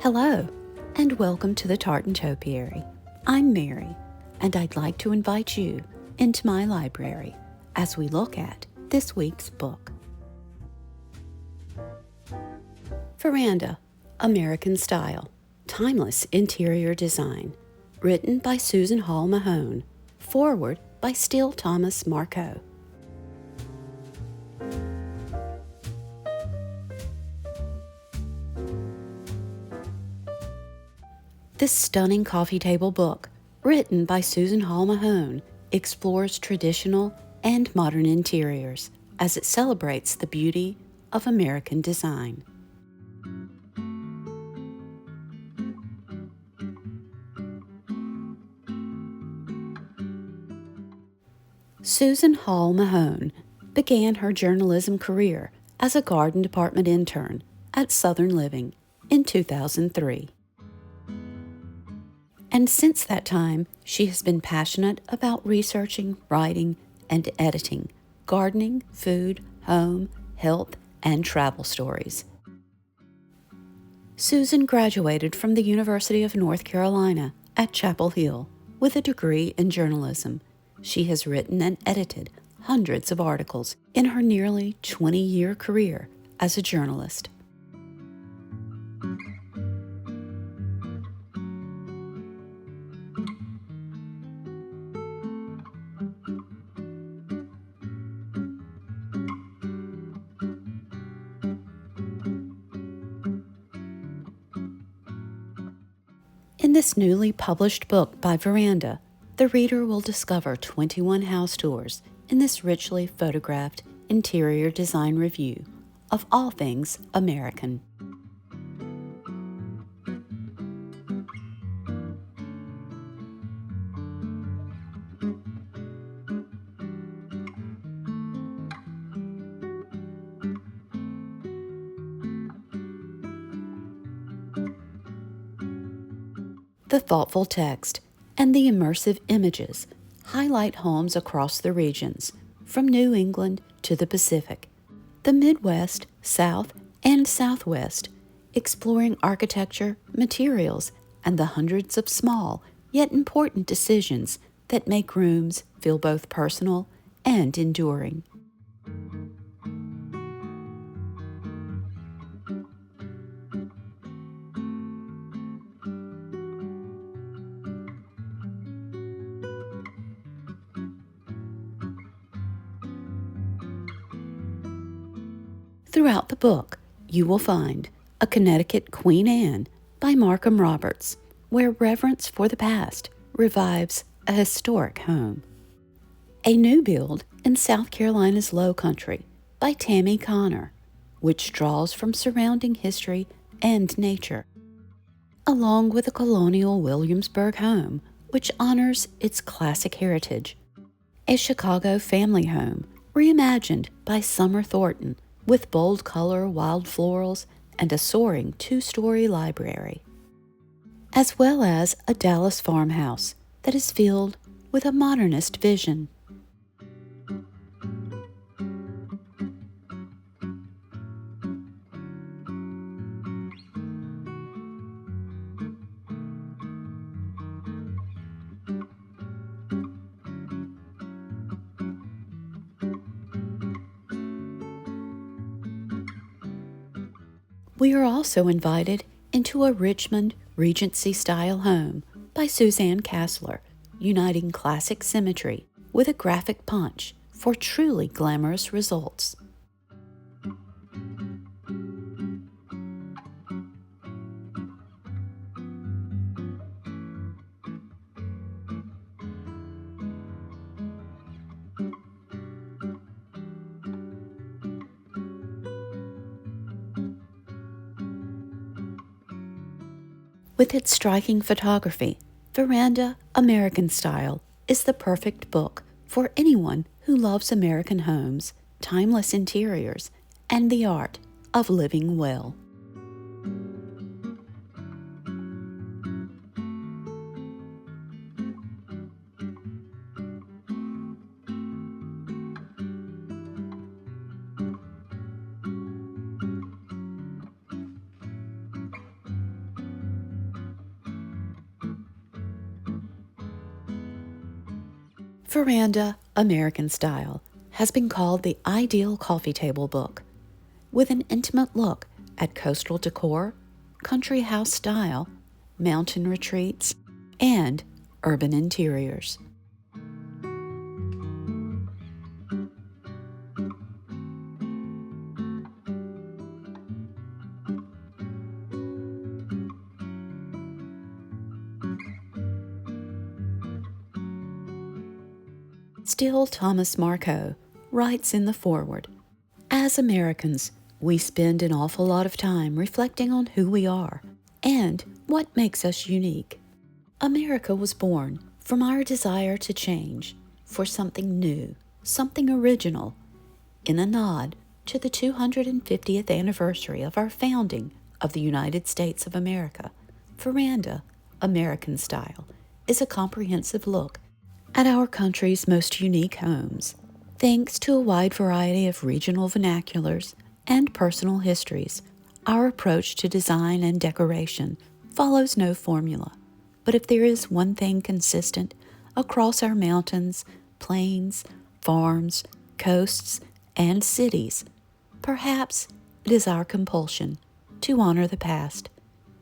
Hello, and welcome to the Tartan Topiary. I'm Mary, and I'd like to invite you into my library as we look at this week's book. Veranda, American Style, Timeless Interior Design, written by Susan Hall Mahone, foreword by Steele Thomas Marco. This stunning coffee table book, written by Susan Hall Mahone, explores traditional and modern interiors as it celebrates the beauty of American design. Susan Hall Mahone began her journalism career as a garden department intern at Southern Living in 2003. And since that time, she has been passionate about researching, writing, and editing gardening, food, home, health, and travel stories. Susan graduated from the University of North Carolina at Chapel Hill with a degree in journalism. She has written and edited hundreds of articles in her nearly 20-year career as a journalist. In this newly published book by Veranda, the reader will discover 21 house tours in this richly photographed interior design review of all things American. The thoughtful text and the immersive images highlight homes across the regions, from New England to the Pacific, the Midwest, South, and Southwest, exploring architecture, materials, and the hundreds of small yet important decisions that make rooms feel both personal and enduring. Throughout the book, you will find A Connecticut Queen Anne by Markham Roberts, where reverence for the past revives a historic home. A New Build in South Carolina's Lowcountry by Tammy Conner, which draws from surrounding history and nature, along with a colonial Williamsburg home, which honors its classic heritage. A Chicago family home reimagined by Summer Thornton, with bold color, wild florals, and a soaring two-story library, as well as a Dallas farmhouse that is filled with a modernist vision. We are also invited into a Richmond Regency-style home by Suzanne Kassler, uniting classic symmetry with a graphic punch for truly glamorous results. With its striking photography, Veranda, American Style is the perfect book for anyone who loves American homes, timeless interiors, and the art of living well. Veranda, American Style has been called the ideal coffee table book, with an intimate look at coastal decor, country house style, mountain retreats, and urban interiors. Still Thomas Marco writes in the foreword, "As Americans, we spend an awful lot of time reflecting on who we are and what makes us unique. America was born from our desire to change for something new, something original, in a nod to the 250th anniversary of our founding of the United States of America. Veranda, American Style, is a comprehensive look at our country's most unique homes, thanks to a wide variety of regional vernaculars and personal histories. Our approach to design and decoration follows no formula, but if there is one thing consistent across our mountains, plains, farms, coasts, and cities, perhaps it is our compulsion to honor the past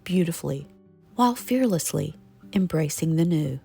beautifully while fearlessly embracing the new."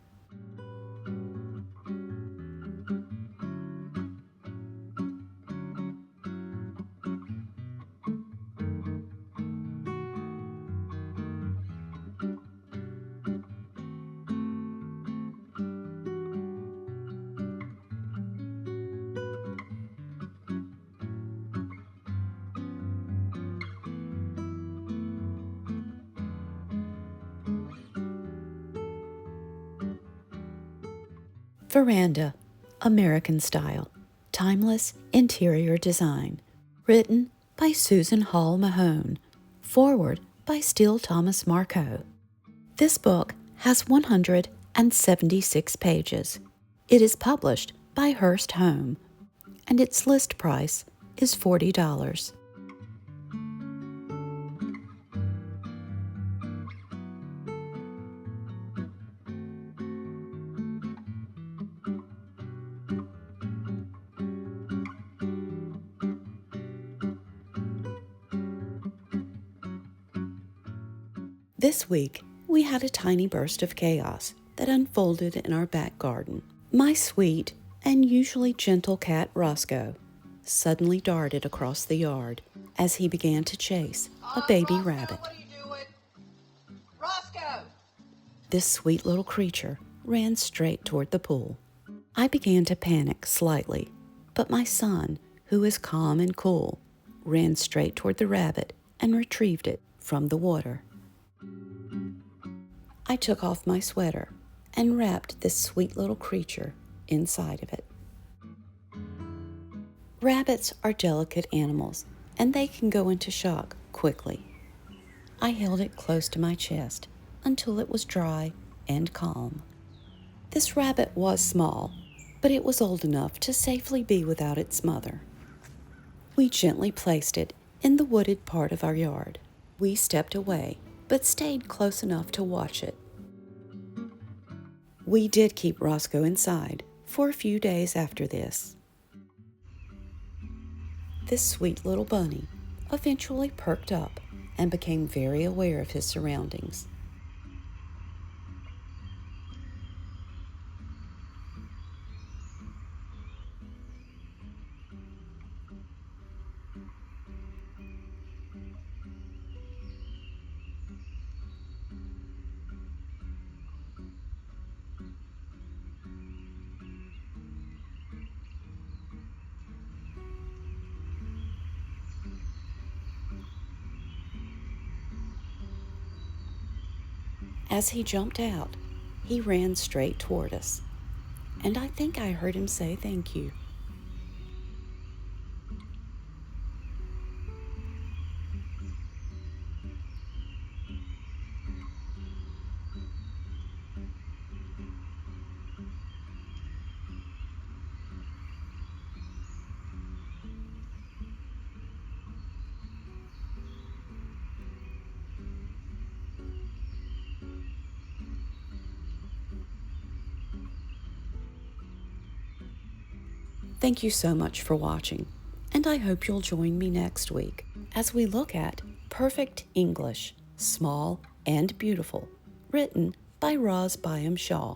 Veranda, American Style, Timeless Interior Design. Written by Susan Hall Mahone. Foreword by Still Thomas Marco. This book has 176 pages. It is published by Hearst Home, and its list price is $40. This week, we had a tiny burst of chaos that unfolded in our back garden. My sweet and usually gentle cat Roscoe suddenly darted across the yard as he began to chase a baby Roscoe, rabbit. what are you doing? Roscoe! This sweet little creature ran straight toward the pool. I began to panic slightly, but my son, who is calm and cool, ran straight toward the rabbit and retrieved it from the water. I took off my sweater and wrapped this sweet little creature inside of it. Rabbits are delicate animals, and they can go into shock quickly. I held it close to my chest until it was dry and calm. This rabbit was small, but it was old enough to safely be without its mother. We gently placed it in the wooded part of our yard. We stepped away, but stayed close enough to watch it. We did keep Roscoe inside for a few days after this. This sweet little bunny eventually perked up and became very aware of his surroundings. As he jumped out, he ran straight toward us, and I think I heard him say thank you. Thank you so much for watching, and I hope you'll join me next week as we look at Perfect English, Small and Beautiful, written by Roz Byam Shaw.